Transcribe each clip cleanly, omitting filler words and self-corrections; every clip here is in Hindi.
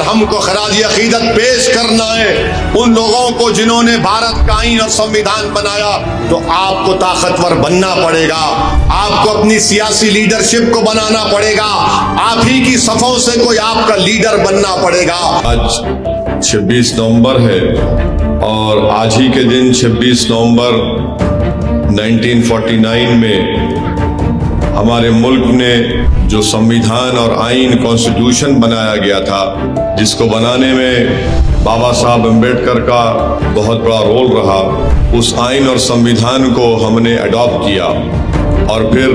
हमको खराज अकीदत पेश करना है उन लोगों को जिन्होंने भारत का आईन और संविधान बनाया, तो आपको ताकतवर बनना पड़ेगा, आपको अपनी सियासी लीडरशिप को बनाना पड़ेगा, आप ही की सफों से कोई आपका लीडर बनना पड़ेगा। आज 26 नवंबर है और आज ही के दिन 26 नवंबर 1949 में हमारे मुल्क ने जो संविधान और आईन कॉन्स्टिट्यूशन बनाया गया था, जिसको बनाने में बाबा साहब अम्बेडकर का बहुत बड़ा रोल रहा, उस आईन और संविधान को हमने अडॉप्ट किया और फिर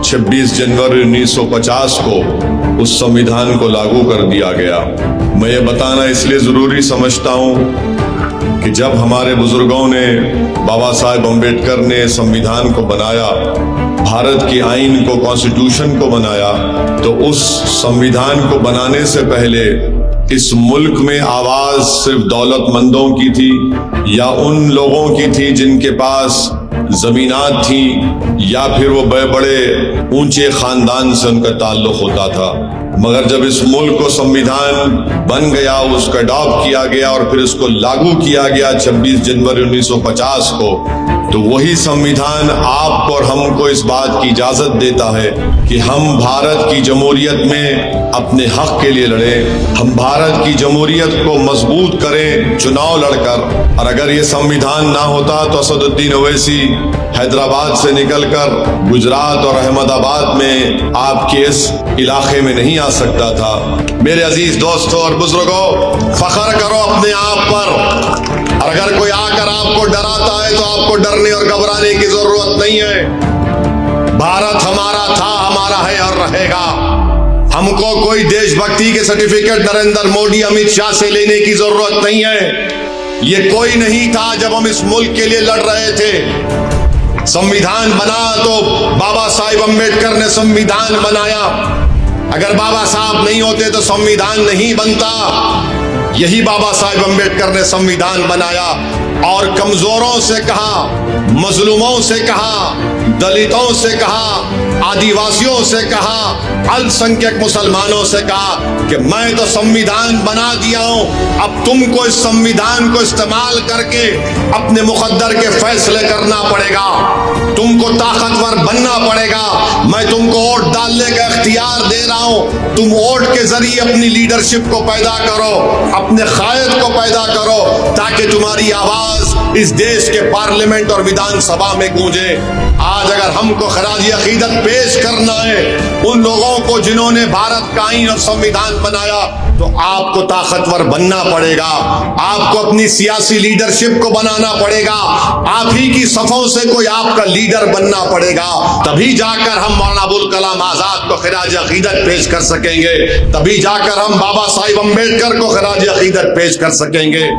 26 जनवरी 1950 को उस संविधान को लागू कर दिया गया। मैं ये बताना इसलिए ज़रूरी समझता हूँ कि जब हमारे बुजुर्गों ने, बाबा साहब अम्बेडकर ने संविधान को बनाया, भारत के आईन को, कॉन्स्टिट्यूशन को बनाया, तो उस संविधान को बनाने से पहले इस मुल्क में आवाज सिर्फ दौलतमंदों की थी या उन लोगों की थी जिनके पास जमीनात थी या फिर वो बड़े बड़े ऊंचे खानदान से उनका ताल्लुक होता था। मगर जब इस मुल्क को संविधान बन गया, उसको अडॉप्ट किया गया और फिर उसको लागू किया गया 26 जनवरी 1950 को, तो वही संविधान आपको और हमको इस बात की इजाजत देता है कि हम भारत की जमहूरियत में अपने हक के लिए लड़ें, हम भारत की जमहूरियत को मजबूत करें चुनाव लड़कर। और अगर ये संविधान ना होता तो असदुद्दीन ओवैसी हैदराबाद से निकलकर गुजरात और अहमदाबाद में आपके इस इलाके में नहीं आ सकता था। मेरे अजीज दोस्तों और बुजुर्गों, फख्र करो अपने आप पर, और अगर कोई आकर आपको डराता है तो आपको डरने और घबराने की जरूरत नहीं है। भारत हमारा था, हमारा है और रहेगा। हमको कोई देशभक्ति के सर्टिफिकेट नरेंद्र मोदी, अमित शाह से लेने की जरूरत नहीं है। ये कोई नहीं था जब हम इस मुल्क के लिए लड़ रहे थे। संविधान बना तो बाबा साहिब अम्बेडकर ने संविधान बनाया। अगर बाबा साहब नहीं होते तो संविधान नहीं बनता। यही बाबा साहिब अम्बेडकर ने संविधान बनाया और कमजोरों से कहा, मजलूमों से कहा, दलितों से कहा, आदिवासियों से कहा, अल्पसंख्यक मुसलमानों से कहा कि मैं तो संविधान बना दिया हूं, अब तुमको इस संविधान को इस्तेमाल करके अपने मुकद्दर के फैसले करना पड़ेगा, तुमको ताकतवर बनना पड़ेगा। मैं तुमको वोट डालने का इख्तियार दे रहा हूं, तुम वोट के जरिए अपनी लीडरशिप को पैदा करो, अपने कायद को पैदा करो, ताकि तुम्हारी आवाज इस देश के पार्लियामेंट और विधानसभा में गूंजे। आज अगर हमको खराज अकीदत पेश करना है उन लोगों को जिन्होंने भारत का आईन और संविधान बनाया, तो आपको ताकतवर बनना पड़ेगा, आपको अपनी सियासी लीडरशिप को बनाना पड़ेगा, आप ही की सफों से कोई आपका लीडर बनना पड़ेगा। तभी जाकर हम मौलाना अबुल कलाम आजाद को खराज अकीदत पेश कर सकेंगे, तभी जाकर हम बाबा साहिब अम्बेडकर को खराज अकीदत पेश कर सकेंगे।